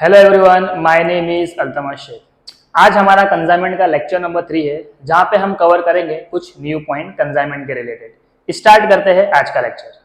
Hello everyone, my name is Altama Shaikh. आज हमारा consignment का लेक्चर नंबर 3 है, जहां पे हम कवर करेंगे कुछ न्यू पॉइंट कंसाइनमेंट के रिलेटेड। स्टार्ट करते हैं आज का लेक्चर।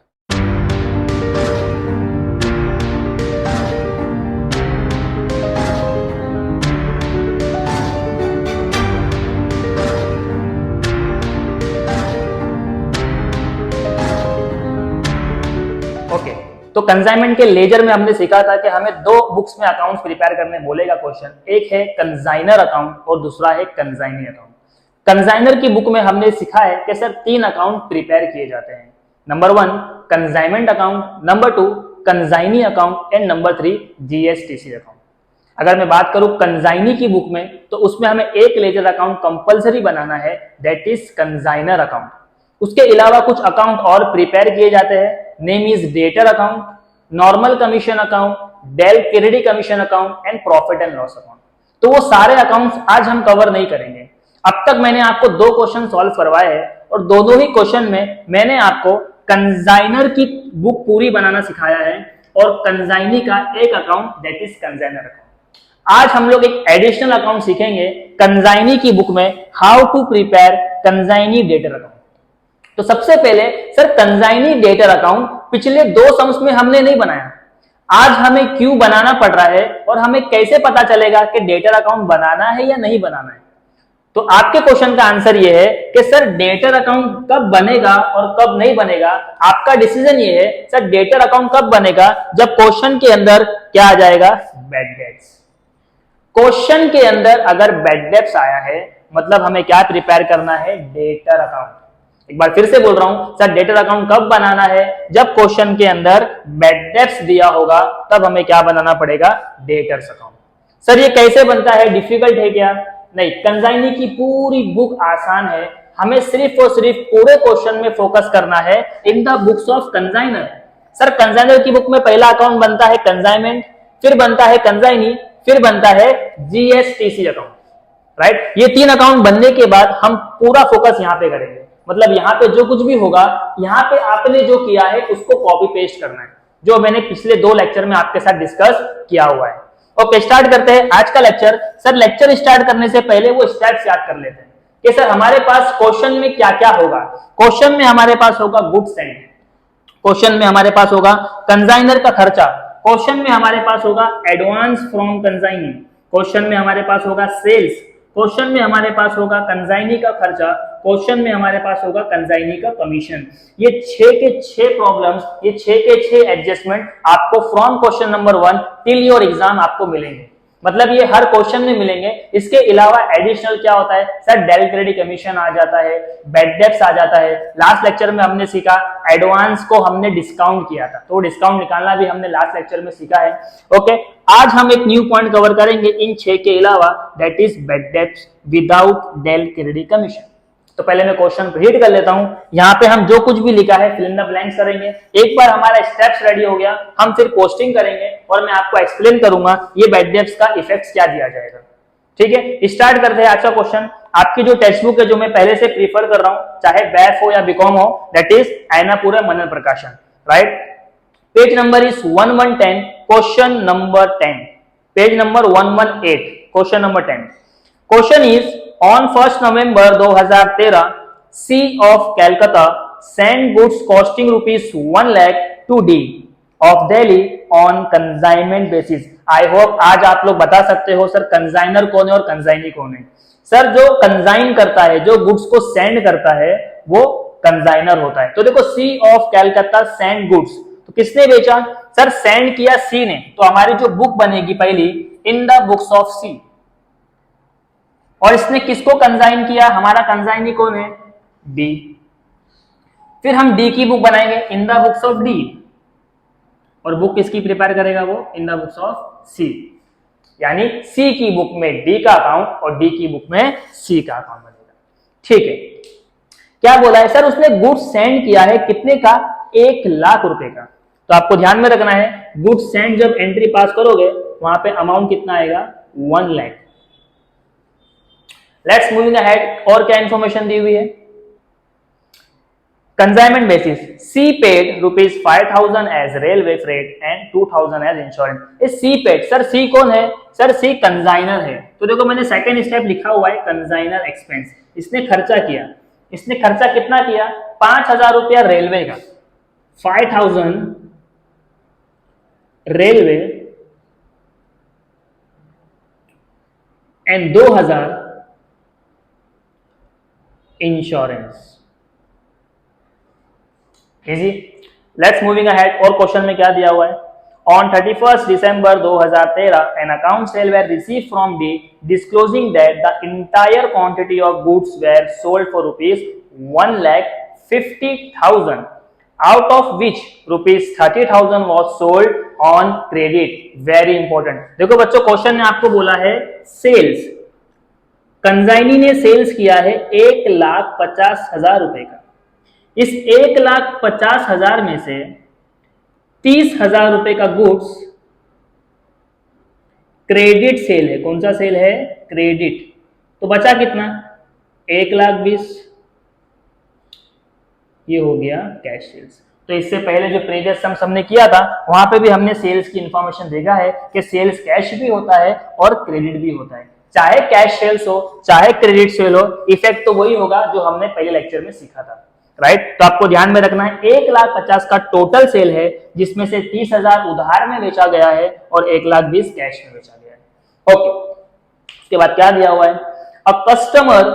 ओके, तो कंसाइनमेंट के लेजर में हमने सीखा था कि हमें दो बुक्स में अकाउंट्स प्रिपेयर करने बोलेगा क्वेश्चन। एक है कंसाइनर अकाउंट और दूसरा है कंसाइनी अकाउंट। कंसाइनर की बुक में हमने सीखा है कि सर 3 अकाउंट प्रिपेयर किए जाते हैं। Number 1 consignment account, number 2 consignee account and number 3 जीएसटीसी अकाउंट। अगर मैं बात करूं कंसाइनी की बुक में, तो उसमें हमें एक लेजर अकाउंट कंपलसरी बनाना है, दैट इज कंसाइनर अकाउंट। उसके अलावा कुछ अकाउंट और प्रिपेयर किए जाते हैं। Name is debtor account, normal commission account, del credit commission account and profit and loss account. तो वो सारे अकाउंट्स आज हम कवर नहीं करेंगे। अब तक मैंने आपको 2 क्वेश्चन सॉल्व करवाए हैं और दोनों ही क्वेश्चन में मैंने आपको कंसाइनर की बुक पूरी बनाना सिखाया है और कंसाइनी का एक account, that is consignor account. आज हम लोग एक एडिशनल अकाउंट सीखेंगे कंसाइनी की बुक में, how to prepare consignee debtor account. तो सबसे पहले सर कंसाइनी डेटर अकाउंट पिछले 2 सम्स में हमने नहीं बनाया। आज हमें क्यों बनाना पड़ रहा है और हमें कैसे पता चलेगा कि डेटर अकाउंट बनाना है या नहीं बनाना है। तो आपके क्वेश्चन का आंसर ये है कि सर डेटर अकाउंट कब बनेगा और कब नहीं बनेगा। आपका डिसीजन ये है सर डेटर अकाउंट कब बनेगा, जब क्वेश्चन के अंदर क्या आ जाएगा, बैड डेट्स। क्वेश्चन के अंदर अगर बैड डेट्स आया है मतलब हमें क्या प्रिपेयर करना है, डेटर अकाउंट। एक बार फिर से बोल रहा हूं सर डेटर अकाउंट कब बनाना है, जब क्वेश्चन के अंदर बैड डेट्स दिया होगा तब हमें क्या बनाना पड़ेगा, डेटर्स अकाउंट। सर ये कैसे बनता है, डिफिकल्ट है क्या? नहीं, कंसाइनी की पूरी बुक आसान है। हमें सिर्फ और सिर्फ पूरे क्वेश्चन में फोकस करना है in the books of consignor. Sir consignor की बुक में पहला अकाउंट बनता है कंसाइनमेंट, फिर बनता है कंसाइनी, फिर बनता है जीएसटीसी अकाउंट, राइट। ये 3 अकाउंट बनने के बाद हम पूरा फोकस यहाँ पे करेंगे। मतलब यहाँ पे जो कुछ भी होगा, यहाँ पे आपने जो किया है उसको कॉपी पेस्ट करना है, जो मैंने पिछले 2 लेक्चर में आपके साथ डिस्कस किया हुआ है। ओके, स्टार्ट करते हैं आज का लेक्चर। सर लेक्चर स्टार्ट करने से पहले वो स्टेप्स याद कर लेते हैं कि सर हमारे पास क्वेश्चन में क्या क्या होगा। क्वेश्चन में हमारे पास होगा गुड्स एंड, क्वेश्चन में हमारे पास होगा कंसाइनर का खर्चा, क्वेश्चन में हमारे पास होगा एडवांस फ्रॉम कंसाइनी, क्वेश्चन में हमारे पास होगा सेल्स, क्वेश्चन में हमारे पास होगा कंसाइनी का खर्चा, क्वेश्चन में हमारे पास होगा कंसाइनी का कमीशन। ये 6 के 6 प्रॉब्लम्स, ये 6 के 6 एडजस्टमेंट आपको from question number 1 till your exam आपको मिलेंगे। मतलब ये हर क्वेश्चन में मिलेंगे। इसके अलावा एडिशनल क्या होता है सर, डेल क्रेडिट कमीशन आ जाता है, बैड डेट्स आ जाता है। लास्ट लेक्चर में हमने सीखा एडवांस को हमने डिस्काउंट किया था, तो डिस्काउंट निकालना भी हमने लास्ट लेक्चर में सीखा है। ओके, आज हम एक न्यू पॉइंट कवर करेंगे इन 6 के अलावा, that is bad debts without del credit commission. तो पहले मैं क्वेश्चन रीड कर लेता हूं। यहाँ पे हम जो कुछ भी लिखा है फिल इन द ब्लैंक्स करेंगे। एक बार हमारा स्टेप्स रेडी हो गया, हम फिर पोस्टिंग करेंगे और मैं आपको एक्सप्लेन करूंगा ये बैड डेट्स का इफेक्ट क्या दिया जाएगा। ठीक है, स्टार्ट करते हैं आज का क्वेश्चन। आपकी जो टेक्स्ट बुक है, जो मैं पहले से प्रीफर कर रहा हूं, चाहे बैफ हो या बीकॉम हो, दैट इज आयनापुरे मनन प्रकाशन, right. Page number is 1110, question number 10, page number 118, question number 10। Question is on 1st November 2013, C of Calcutta sent goods costing rupees 1 lakh to D of Delhi on consignment basis। I hope आज आप लोग बता सकते हो sir consignor कौन है और consignee कौन है। सर जो कंसाइन करता है, जो गुड्स को सेंड करता है, वो कंसाइनर होता है। तो देखो C of Calcutta sent goods, तो किसने बेचा सर, सेंड किया C ने। तो हमारी जो बुक बनेगी पहली, इन द बुक्स ऑफ C। और इसने किसको कंसाइन किया, हमारा कंसाइनी कौन है, डी। फिर हम डी की बुक बनाएंगे इन द बुक्स ऑफ डी, और बुक किसकी प्रिपेयर करेगा वो, इन द बुक्स ऑफ सी। यानी सी की बुक में डी का अकाउंट और डी की बुक में सी का अकाउंट बनेगा। ठीक है, क्या बोला है सर, उसने गुड्स सेंड किया है कितने का, 1 लाख रुपए का। तो आपको ध्यान में रखना है, गुड्स सेंड जब एंट्री पास करोगे वहां पे अमाउंट कितना आएगा, 1 लाख। लेट्स मूविंग अहेड, और क्या इंफॉर्मेशन दी हुई है। Consignment basis, C paid ₹5,000 as railway freight and 2,000 as insurance. C paid, sir C कौन है? सर सी कंसाइनर है। तो देखो मैंने सेकंड स्टेप लिखा हुआ है कंसाइनर एक्सपेंस। इसने खर्चा किया, इसने खर्चा कितना किया? 5,000 रुपया रेलवे का, 5,000 railway and 2,000 insurance. Easy. Let's moving ahead. और क्वेश्चन में क्या दिया हुआ है? On 31 December 2013 an account sale were received from D disclosing that the entire quantity of goods were sold for ₹1,50,000 out of which ₹30,000 was sold on credit। Very important. देखो बच्चों question ने आपको बोला है सेल्स, कंसाइनी ने sales किया है 1,50,000 रुपए का। इस 1,50,000 में से 30,000 रुपए का गुड्स क्रेडिट सेल है। कौन सा सेल है? क्रेडिट। तो बचा कितना? 1,20,000। ये हो गया कैश सेल्स। तो इससे पहले जो प्रीवियस सम हमने किया था वहां पे भी हमने सेल्स की इंफॉर्मेशन देखा है कि सेल्स कैश भी होता है और क्रेडिट भी होता है। चाहे कैश सेल्स हो चाहे क्रेडिट सेल हो, इफेक्ट तो वही होगा जो हमने पहले लेक्चर में सीखा था, राइट। तो आपको ध्यान में रखना है 1,50,000 का टोटल सेल है जिसमें से 30,000 उधार में बेचा गया है और 1,20,000 कैश में बेचा गया है। ओके, उसके बाद क्या दिया हुआ है? A customer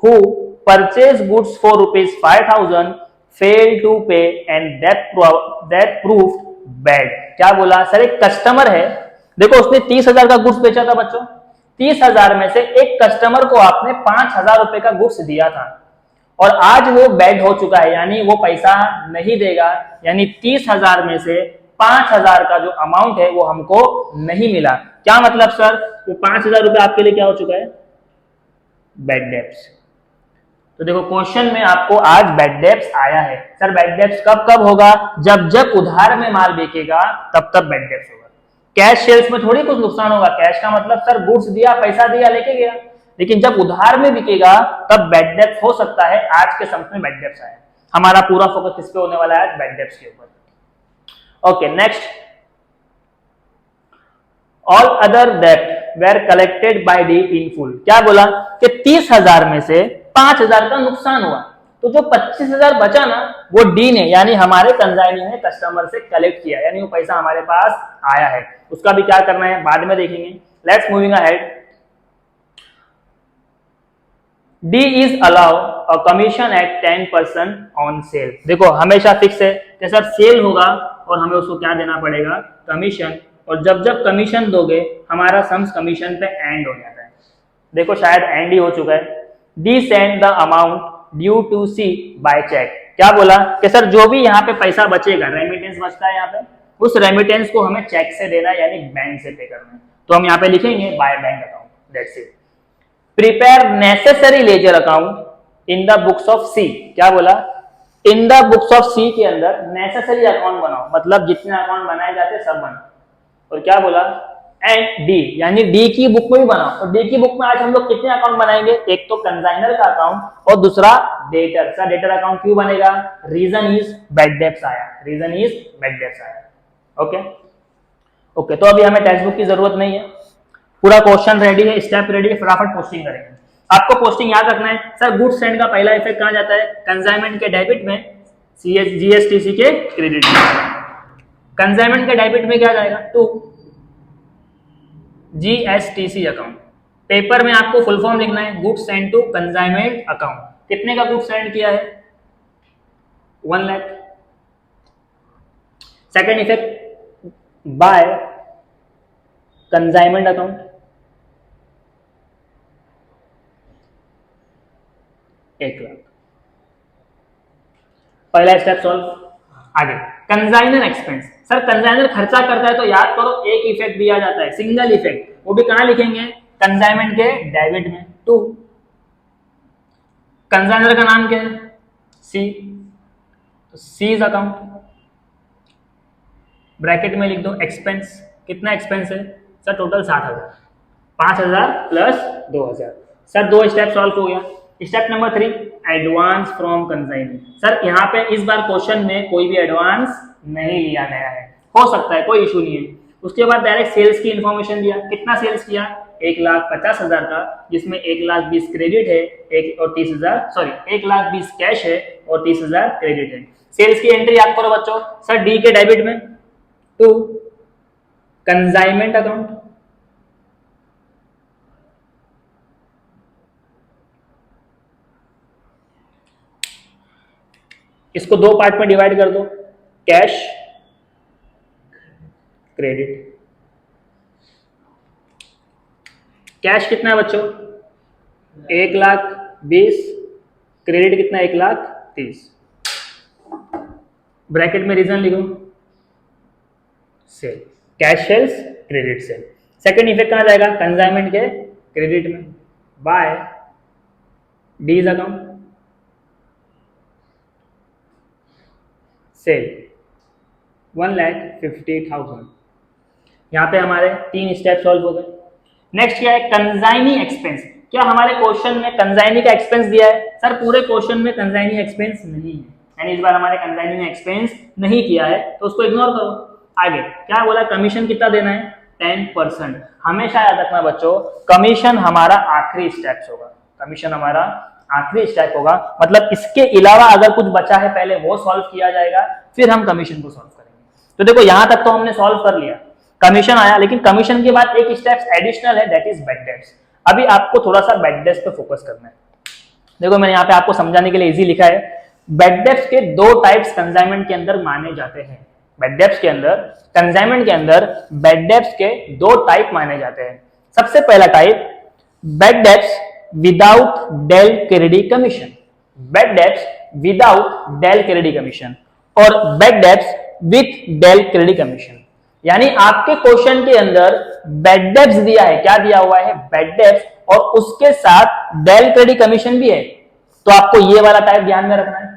who purchase goods for ₹5,000 fail to pay and that proved bad. क्या बोला? सर एक कस्टमर है, देखो उसने 30,000 का गुड्स बेचा था बच्चों। 30,000 में से एक कस्टमर को आपने 5,000 रुपए का गुड्स दिया था और आज वो बैड हो चुका है, यानी वो पैसा नहीं देगा, यानी 30,000 में से 5,000 का जो अमाउंट है वो हमको नहीं मिला। क्या मतलब सर? वो 5,000 रुपए आपके लिए क्या हो चुका है? Bad debts. तो देखो क्वेश्चन में आपको आज बैड डेब्ट्स आया है। सर बैड डेब्ट्स कब कब होगा? जब जब उधार में माल बिकेगा तब तब बैड डेब्ट्स होगा। कैश सेल्स में थोड़ी कुछ नुकसान होगा। कैश का मतलब सर गुड्स दिया, पैसा दिया, लेके गया। लेकिन जब उधार में बिकेगा तब बैड डेब्ट्स हो सकता है। आज के समय में बैड डेब्ट्स आया। हमारा पूरा फोकस किस पे होने वाला है? बैड डेब्ट्स के ऊपर। ओके नेक्स्ट, ऑल अदर डेब्ट were collected by D in full. क्या बोला कि 30,000 में से 5,000 का नुकसान हुआ, तो जो 25,000 बचा ना वो डी ने यानी हमारे कंसाइनी ने कस्टमर से कलेक्ट किया, यानी वो पैसा हमारे पास आया है। उसका भी क्या करना है बाद में देखेंगे। Let's moving ahead. D is allow a commission at 10% on sale. देखो हमेशा फिक्स है कि सर सेल होगा और हमें उसको क्या देना पड़ेगा? कमीशन। और जब जब कमीशन दोगे हमारा सम्स कमीशन पे एंड हो जाता है। देखो शायद एंड ही हो चुका है। D send the amount due to C by cheque. क्या बोला कि सर जो भी यहाँ पे पैसा बचेगा, रेमिटेंस बचता है यहाँ पे, उस रेमिटेंस को हमें चेक से देना यानी बैंक से पे करना है। तो हम यहाँ पे लिखेंगे by bank account. That's it. Prepare necessary ledger account in the books of C. क्या बोला? In the books of C के अंदर नेसेसरी अकाउंट बनाओ, मतलब जितने अकाउंट बनाए जाते सब बनाओ। और क्या बोला? एंड डी यानी डी की बुक में भी बनाओ। तो डी की बुक में आज हम लोग कितने अकाउंट बनाएंगे? एक तो कंसाइनर का अकाउंट और दूसरा डेटर। सर डेटर अकाउंट क्यों बनेगा? रीजन इज बैड डेब्ट्स आया। रीजन इज बैड डेब्ट्स आया। ओके ओके, तो अभी हमें टेक्स्ट बुक की जरूरत नहीं है, पूरा क्वेश्चन रेडी है, स्टेप रेडी है, फटाफट पोस्टिंग करेंगे। आपको पोस्टिंग याद रखना है। सर गुड्स सेंड का पहला इफेक्ट कहां जाता है? कंसाइनमेंट के डेबिट में, जीएसटीसी के क्रेडिट में। कंसाइनमेंट के डेबिट में क्या जाएगा? To GSTC account. पेपर में आपको फुल फॉर्म लिखना है, goods send to consignment account. कितने का गुड्स सेंड किया है? 1 lakh. Second effect by consignment account, 1 lakh. पहला स्टेप सॉल्व। आगे कंसाइनर एक्सपेंस। सर कंसाइनर खर्चा करता है तो याद करो एक इफेक्ट दिया जाता है, सिंगल इफेक्ट, वो भी कहां लिखेंगे? कंसाइनमेंट के डेबिट में। टू कंसाइनर का नाम क्या है? सी। तो सीज अकाउंट, ब्रैकेट में लिख दो एक्सपेंस। कितना एक्सपेंस है? Sir total 60,000, 5,000 plus 2,000। Sir 2 step solve हो गया। Step number 3, advance from consignee. Sir यहाँ पे इस बार क्वेश्चन में कोई भी एडवांस नहीं लिया गया है, हो सकता है, कोई इशू नहीं है। उसके बाद डायरेक्ट सेल्स की इंफॉर्मेशन दिया, कितना सेल्स किया, 1,50,000 का, जिसमें 1,20,000 क्रेडिट है, 1,20,000 कैश है और 30,000 क्रेडिट है। सेल्स की एंट्री याद करो बच्चों, सर डी के डेबिट में टू कंसाइनमेंट अकाउंट, इसको दो पार्ट में डिवाइड कर दो, कैश क्रेडिट। कैश कितना है बच्चों, 1,20,000, क्रेडिट कितना, 1,30,000। ब्रैकेट में रीजन लिखो, sale, cash sales, credit sale. Second effect कहां जाएगा, कंसाइनमेंट के क्रेडिट में, बाय डीज अकाउंट, सेल 1,50,000। यहां पे हमारे 3 स्टेप सॉल्व हो गए। नेक्स्ट क्या है, कंसाइनी एक्सपेंस। क्या हमारे क्वेश्चन में कंसाइनी का एक्सपेंस दिया है, सर पूरे क्वेश्चन में कंसाइनी एक्सपेंस नहीं है, यानी इस बार हमारे कंसाइनी में एक्सपेंस नहीं किया है, तो उसको इग्नोर करो। आगे क्या बोला, कमीशन कितना देना है, 10%। हमेशा याद रखना बच्चों, कमीशन हमारा आखिरी स्टेप होगा, कमीशन हमारा आखिरी स्टेप होगा, मतलब इसके अलावा अगर कुछ बचा है पहले वो सॉल्व किया जाएगा, फिर हम कमीशन को सॉल्व करेंगे। तो देखो यहां तक तो हमने सॉल्व कर लिया, कमीशन आया, लेकिन कमीशन के बाद एक स्टेप एडिशनल है, दैट इज बैड डेट्स। अभी आपको थोड़ा सा बैड डेट्स पे फोकस करना है। देखो मैंने यहाँ पे आपको समझाने के लिए इजी लिखा है, बैड डेट्स के 2 टाइप्स कंसाइनमेंट के अंदर माने जाते हैं। बैड डेट्स के अंदर, कंसाइनमेंट के अंदर बैड डेट्स के 2 टाइप माने जाते हैं। सबसे पहला type, bad debts without del credit commission, bad debts without del credit commission, और bad debts with del credit commission. यानी आपके क्वेश्चन के अंदर बैड डेट्स दिया है, क्या दिया हुआ है, बैड डेट्स, और उसके साथ डेल क्रेडिट कमीशन भी है, तो आपको ये वाला टाइप ध्यान में रखना है।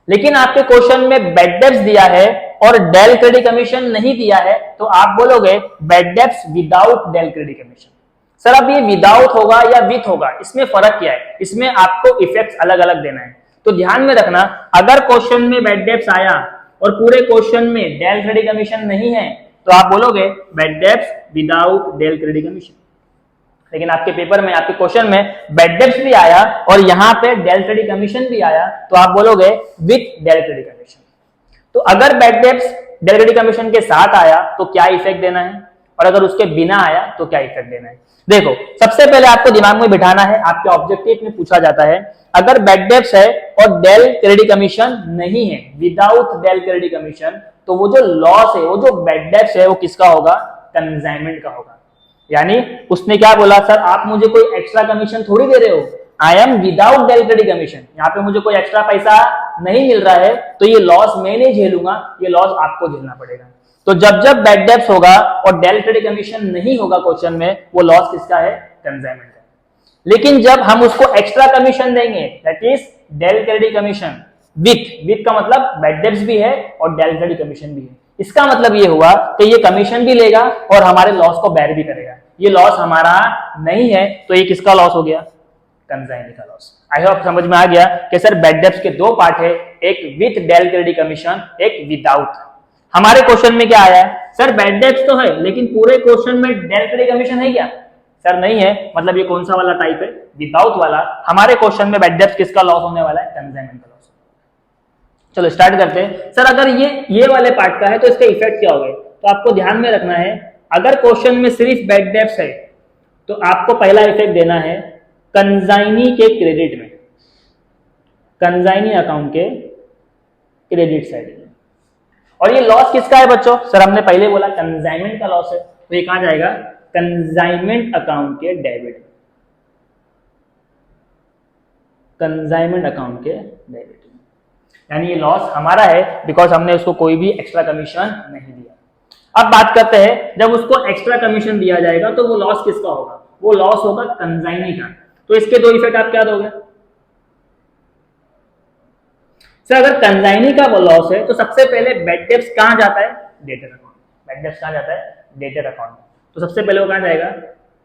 लेकिन आपके क्वेश्चन में बैड डेट्स दिया है और डेल क्रेडिट कमीशन नहीं दिया है, तो आप बोलोगे bad debts without del credit commission. Sir अब ये विदाउट होगा या विथ होगा, इसमें फर्क क्या है, इसमें आपको इफेक्ट्स अलग अलग देना है। तो ध्यान में रखना, अगर क्वेश्चन में बैड डेट्स आया और पूरे क्वेश्चन में डेल क्रेडिट कमीशन नहीं है, तो आप बोलोगे bad debts without del credit commission. लेकिन आपके पेपर में, आपके क्वेश्चन में बैड डेट्स भी आया और यहां पे डेल क्रेडिट कमीशन भी आया, तो आप बोलोगे विथ डेल क्रेडिट कमीशन। तो अगर bad debts del credit commission के साथ आया तो क्या इफेक्ट देना है, और अगर उसके बिना आया तो क्या इफेक्ट देना है। देखो सबसे पहले आपको दिमाग में बिठाना है, आपके ऑब्जेक्टिव में पूछा जाता है, अगर बैड डेट्स है और डेल क्रेडिट कमीशन नहीं है, विदाउट डेल क्रेडिट कमीशन, तो वो जो लॉस है, वो जो बैड डेट्स है, वो किसका होगा, कंसाइनमेंट का होगा। यानी उसने क्या बोला, सर आप मुझे कोई एक्स्ट्रा कमीशन थोड़ी दे रहे हो, I am without del credit commission, यहाँ पे मुझे कोई एक्स्ट्रा पैसा नहीं मिल रहा है, तो ये लॉस मैं नहीं झेलूंगा, ये लॉस आपको झेलना पड़ेगा। तो जब जब बैड डेट्स होगा और डेल क्रेडिट कमीशन नहीं होगा क्वेश्चन में, वो लॉस किसका है, कंसाइनमेंट का। लेकिन जब हम उसको एक्स्ट्रा कमीशन देंगे, that is del credit commission with का मतलब बैड डेट्स भी है और डेल क्रेडिट कमीशन भी है, इसका मतलब ये हुआ कि ये कमीशन भी लेगा और हमारे लॉस को बेयर भी करेगा। ये लॉस हमारा नहीं है, तो ये किसका लॉस हो गया, कंसाइनी का लॉस। आई होप समझ में आ गया कि सर बैड डेट्स के 2 पार्ट है, एक विथ डेल क्रेडिट कमीशन, एक विदाउट। हमारे क्वेश्चन में क्या आया है, सर बैड डेट्स तो है लेकिन पूरे क्वेश्चन में डेल क्रेडिट कमीशन है क्या, सर नहीं है, मतलब ये कौन सा वाला टाइप है, विदाउट वाला। हमारे क्वेश्चन में बैड डेट्स किसका लॉस होने वाला है, कंसाइनमेंट का लॉस। चलो स्टार्ट करते हैं। सर अगर ये वाले पार्ट का है तो इसका इफेक्ट क्या होगा, तो आपको ध्यान में रखना है, अगर क्वेश्चन में सिर्फ बैड डेट्स है तो आपको पहला इफेक्ट देना है कंसाइनी के क्रेडिट में, कंसाइनी अकाउंट के क्रेडिट साइड में। और ये लॉस किसका है बच्चों, सर हमने पहले बोला कंसाइनमेंट का लॉस है, तो ये कहां जाएगा, कंसाइनमेंट अकाउंट के डेबिट, कंसाइनमेंट अकाउंट के डेबिट। यानी ये लॉस हमारा है बिकॉज हमने उसको कोई भी एक्स्ट्रा कमीशन नहीं दिया। अब बात करते हैं, जब उसको एक्स्ट्रा कमीशन दिया जाएगा तो वो लॉस किसका होगा, वो लॉस होगा कंसाइनी का। तो इसके 2 इफेक्ट आप क्या दोगे, सर अगर कंसाइनी का वो लॉस है तो सबसे पहले बैड डेट्स कहां जाता है, डेटर अकाउंट। बैड डेट्स कहां जाता है, डेटर अकाउंट में। तो सबसे पहले वो कहां जाएगा,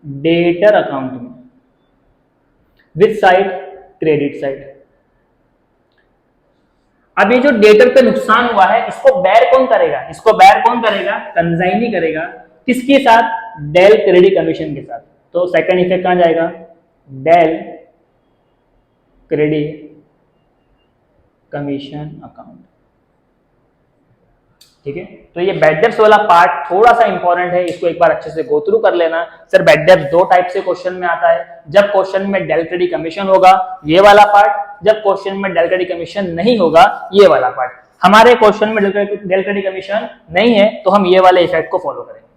डेटर अकाउंट में, विच साइड, क्रेडिट साइड। अब ये जो डेटर पे नुकसान हुआ है इसको बेयर कौन करेगा? इसको बेयर कौन करेगा? कंसाइनी करेगा। किसके साथ? डेल क्रेडिट कमीशन के साथ। तो सेकंड इफेक्ट कहां जाएगा? Del credit commission account. ठीक है, तो ये बैड डेब्ट्स वाला पार्ट थोड़ा सा इंपॉर्टेंट है, इसको एक बार अच्छे से गो थ्रू कर लेना। सर बैड डेब्ट्स दो टाइप से क्वेश्चन में आता है, जब क्वेश्चन में डेल क्रेडिट कमीशन होगा ये वाला पार्ट, जब क्वेश्चन में डेल क्रेडिट कमीशन नहीं होगा ये वाला पार्ट। हमारे क्वेश्चन में डेल क्रेडिट कमीशन नहीं है तो हम ये वाले इफेक्ट को फॉलो करेंगे।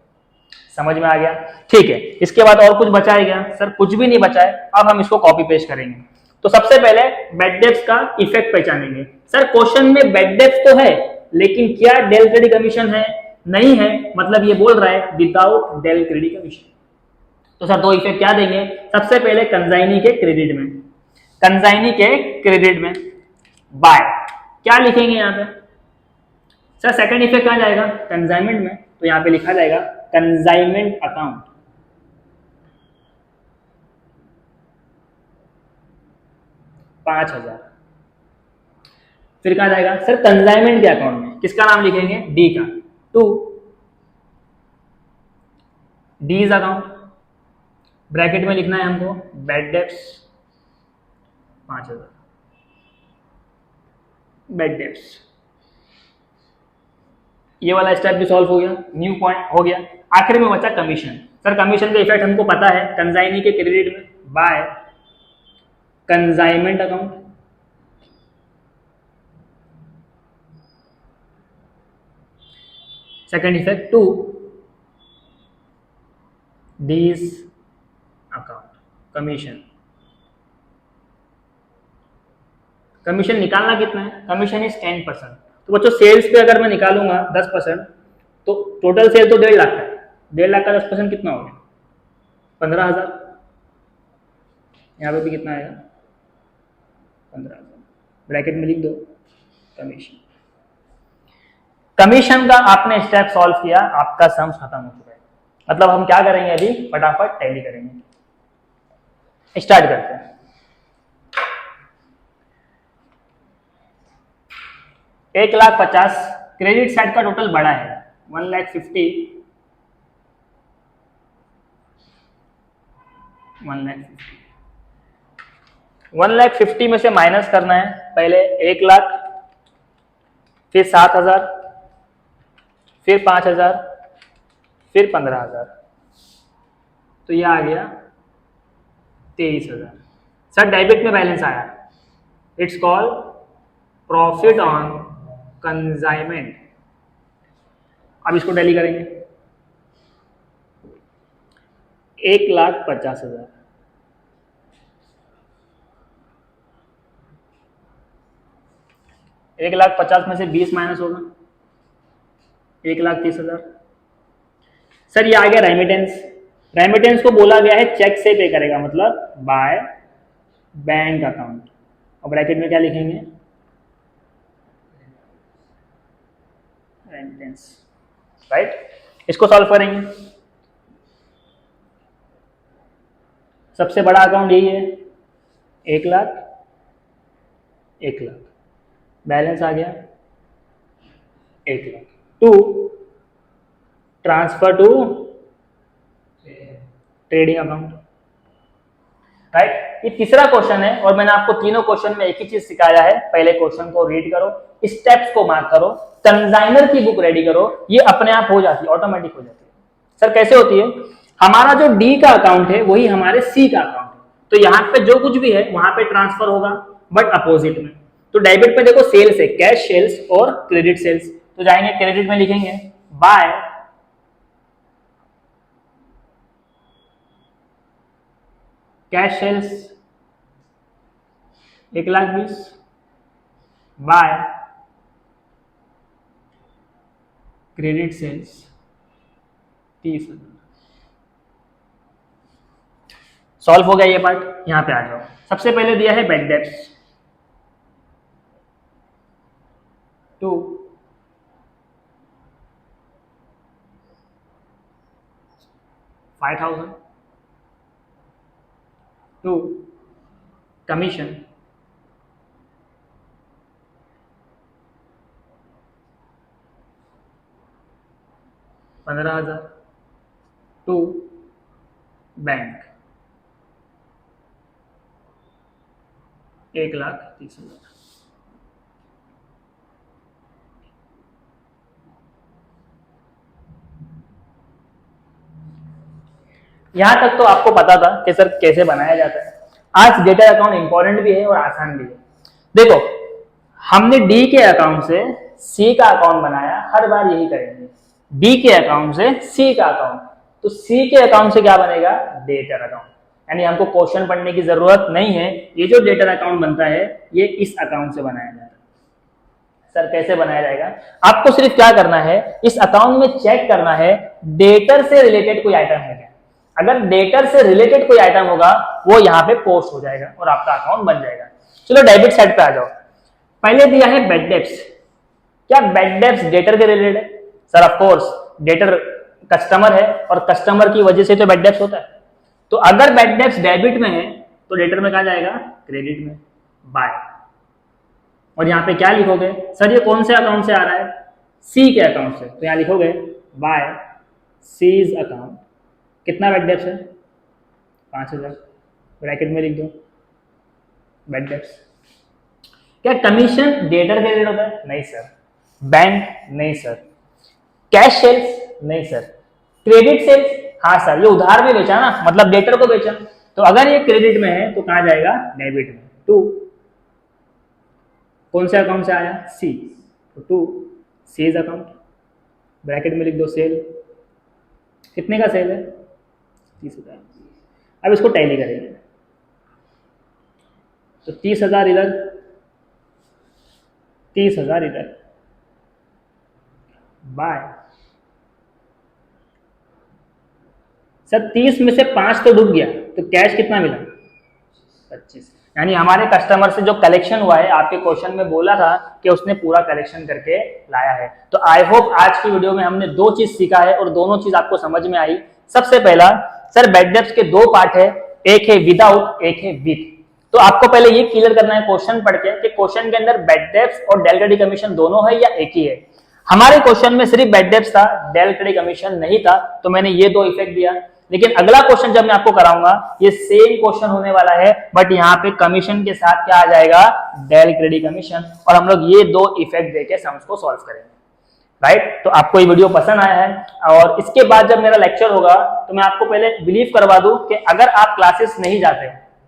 समझ में आ गया? ठीक है, इसके बाद और कुछ बचा है क्या? सर कुछ भी नहीं बचा है, अब हम इसको कॉपी पेस्ट करेंगे। तो सबसे पहले बैड डेब्ट्स का इफेक्ट पहचानेंगे। सर क्वेश्चन में बैड डेब्ट्स तो है लेकिन क्या डेल क्रेडिट कमीशन है? नहीं है, मतलब ये बोल रहा है विदाउट डेल क्रेडिट कमीशन। तो सर दो इफेक्ट क्या देंगे? सबसे पहले कंसाइनी के क्रेडिट में, कंसाइनी के क्रेडिट में बाय क्या लिखेंगे यहाँ पे? सर सेकंड इफेक्ट कहां जाएगा? कंसाइनमेंट में, तो यहाँ पे लिखा जाएगा कंसाइनमेंट अकाउंट। $5,000। फिर कहा जाएगा? सर कंसाइनमेंट के अकाउंट में किसका नाम लिखेंगे? डी का। टू डीज अकाउंट, ब्रैकेट में लिखना है हमको बैड डेब्ट्स 5,000, बैड डेब्ट्स। ये वाला स्टेप भी सॉल्व हो गया, न्यू पॉइंट हो गया। आखिर में बचा कमीशन। सर कमीशन का इफेक्ट हमको पता है, कंसाइनी के क्रेडिट में by consignment account. Second effect to D's account commission. Commission निकालना कितना है? Commission is 10%। तो बच्चों सेल्स पे अगर मैं निकालूंगा 10%, तो टोटल सेल तो 1.5 लाख का है, 1.5 लाख का 10% कितना हो गया? 15,000। यहाँ पे भी कितना आएगा? 15,000। ब्रैकेट में लिख दो कमीशन। कमीशन का आपने स्टेप सॉल्व किया, आपका सम खत्म हो चुका है। मतलब हम क्या करेंगे अभी? फटाफट टैली करेंगे। स्टार्ट करते हैं। 1,50,000 क्रेडिट साइड का टोटल बड़ा है 1,50,000, 1,50,000 में से माइनस करना है। पहले 1,00,000, फिर 7,000, फिर 5,000, फिर 15,000, तो ये आ गया 23,000। सर डेबिट में बैलेंस आया, it's called profit on consignment. अब इसको टैली करेंगे। 1,50,000, 1,50,000 में से 20 माइनस होगा 1,30,000। सर ये आ गया रेमिटेंस। रेमिटेंस को बोला गया है चेक से पे करेगा, मतलब बाय बैंक अकाउंट। और ब्रैकेट में क्या लिखेंगे? Remittance, right. इसको सॉल्व करेंगे। सबसे बड़ा अकाउंट यही है, 1,00,000, 1,00,000, बैलेंस आ गया 1,00,000। To transfer to trading account, right. ये तीसरा क्वेश्चन है और मैंने आपको तीनों क्वेश्चन में एक ही चीज सिखाया है। पहले क्वेश्चन को रीड करो, स्टेप्स को मार्क करो, कंसाइनर की बुक रेडी करो, ये अपने आप हो जाती है, ऑटोमेटिक हो जाती है। सर कैसे होती है? हमारा जो डी का अकाउंट है वही हमारे सी का अकाउंट है, तो यहाँ पे जो कुछ भी है वहां पे ट्रांसफर होगा, बट अपोजिट में। तो डेबिट में देखो सेल्स है, कैश सेल्स और क्रेडिट सेल्स, तो जाएंगे क्रेडिट में लिखेंगे by cash sales 1,20,000 by credit sales 30,000। Solve हो गया ये पार्ट। यहां पे आ जाओ। सबसे पहले दिया है bad debts 2 5,000, 2 commission 15,000 to bank 1,30,000। यहां तक तो आपको पता था कि सर कैसे बनाया जाता है। आज डेटा अकाउंट इंपॉर्टेंट भी है और आसान भी है। देखो, हमने डी के अकाउंट से सी का अकाउंट बनाया, हर बार यही करेंगे। डी के अकाउंट से सी का अकाउंट, तो सी के अकाउंट से क्या बनेगा? Debtor account. यानी हमको क्वेश्चन पढ़ने की जरूरत नहीं है। ये जो डेटर अकाउंट बनता है ये इस अकाउंट से बनाया जाता है। सर कैसे बनाया जाएगा? आपको सिर्फ क्या करना है, इस अकाउंट में चेक करना है डेटर से रिलेटेड कोई आइटम है क्या। अगर डेटर से रिलेटेड कोई आइटम होगा वो यहाँ पे पोस्ट हो जाएगा और आपका अकाउंट बन जाएगा। चलो डेबिट साइड पे आ जाओ। पहले दिया है बैड डेब्ट्स। क्या बैड डेब्ट्स डेटर के रिलेटेड है? Sir of course, debtor customer है और कस्टमर की वजह से तो बैड डेब्ट्स होता है। तो अगर बैड डेब्ट्स डेबिट में है तो डेटर में कहा जाएगा? क्रेडिट में, बाय। और यहाँ पे क्या लिखोगे? सर ये कौन से अकाउंट से आ रहा है? सी के अकाउंट से, तो यहाँ लिखोगे बाय सीज अकाउंट। कितना बैड डेब्ट्स है? 5,000। ब्रैकेट में लिख दो बैड डेब्ट्स। क्या कमीशन डेटर के रिलेटेड होता है? नहीं सर। बैंक? नहीं सर। Cash sales? नहीं सर। Credit sales? हाँ सर, ये उधार में बेचा ना, मतलब डेटर को बेचा। तो अगर ये क्रेडिट में है तो कहाँ जाएगा? डेबिट में। टू कौन से अकाउंट से आया? सी, तो टू सीज अकाउंट। ब्रैकेट में लिख दो सेल। कितने का सेल है? 30,000। अब इसको टैली करेंगे तो 30,000 इधर, 30,000 इधर, बाय। सर 30 में से 5 तो डूब गया, तो कैश कितना मिला? 25। यानी हमारे कस्टमर से जो कलेक्शन हुआ है, आपके क्वेश्चन में बोला था कि उसने पूरा कलेक्शन करके लाया है। तो आई होप आज की वीडियो में हमने 2 चीज सीखा है और दोनों चीज आपको समझ में आई। सबसे पहला, सर बैड डेब्ट्स के 2 पार्ट है, एक है विदाउट, एक है विद। तो आपको पहले ये क्लियर करना है क्वेश्चन पढ़ के कि क्वेश्चन के अंदर बैड डेब्ट्स और डेल क्रेडिट कमीशन दोनों है या एक ही है। हमारे क्वेश्चन में सिर्फ बैड डेब्ट्स था, डेल क्रेडिट कमीशन नहीं था, तो मैंने ये 2 इफेक्ट दिया। लेकिन अगला क्वेश्चन जब मैं आपको कराऊंगा ये सेम क्वेश्चन होने वाला है, बट यहाँ पे कमीशन के साथ क्या आ जाएगा? Del credit commission. और हम लोग ये 2 इफेक्ट देके सम्स को सॉल्व करेंगे। राइट? तो आपको ये वीडियो पसंद आया है और इसके बाद जब मेरा लेक्चर होगा तो मैं आपको पहले बिलीव करवा दूं कि अगर आप क्लासेस नहीं जाते,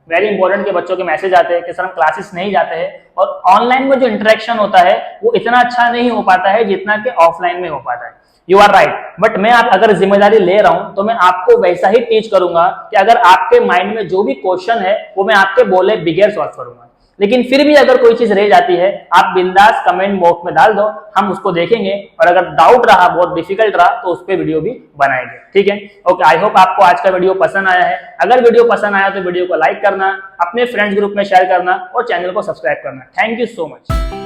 वेरी इंपॉर्टेंट के बच्चों के मैसेज आते हैं कि सर हम क्लासेस नहीं जाते हैं और ऑनलाइन में जो इंटरेक्शन होता है वो इतना अच्छा नहीं हो पाता है जितना कि ऑफलाइन में हो पाता है। यू आर राइट, बट मैं आप अगर जिम्मेदारी ले रहा हूं तो मैं आपको वैसा ही टीच करूंगा कि अगर आपके माइंड में जो भी क्वेश्चन है वो मैं आपके बोले बिगैर सॉल्व करूंगा। लेकिन फिर भी अगर कोई चीज रह जाती है आप बिंदास कमेंट बॉक्स में डाल दो, हम उसको देखेंगे और अगर डाउट रहा, बहुत डिफिकल्ट रहा, तो उस पर वीडियो भी बनाएंगे। ठीक है? ओके, आई होप आपको आज का वीडियो पसंद आया है। अगर वीडियो पसंद आया तो वीडियो को लाइक करना, अपने फ्रेंड्स ग्रुप में शेयर करना और चैनल को सब्सक्राइब करना। Thank you so much.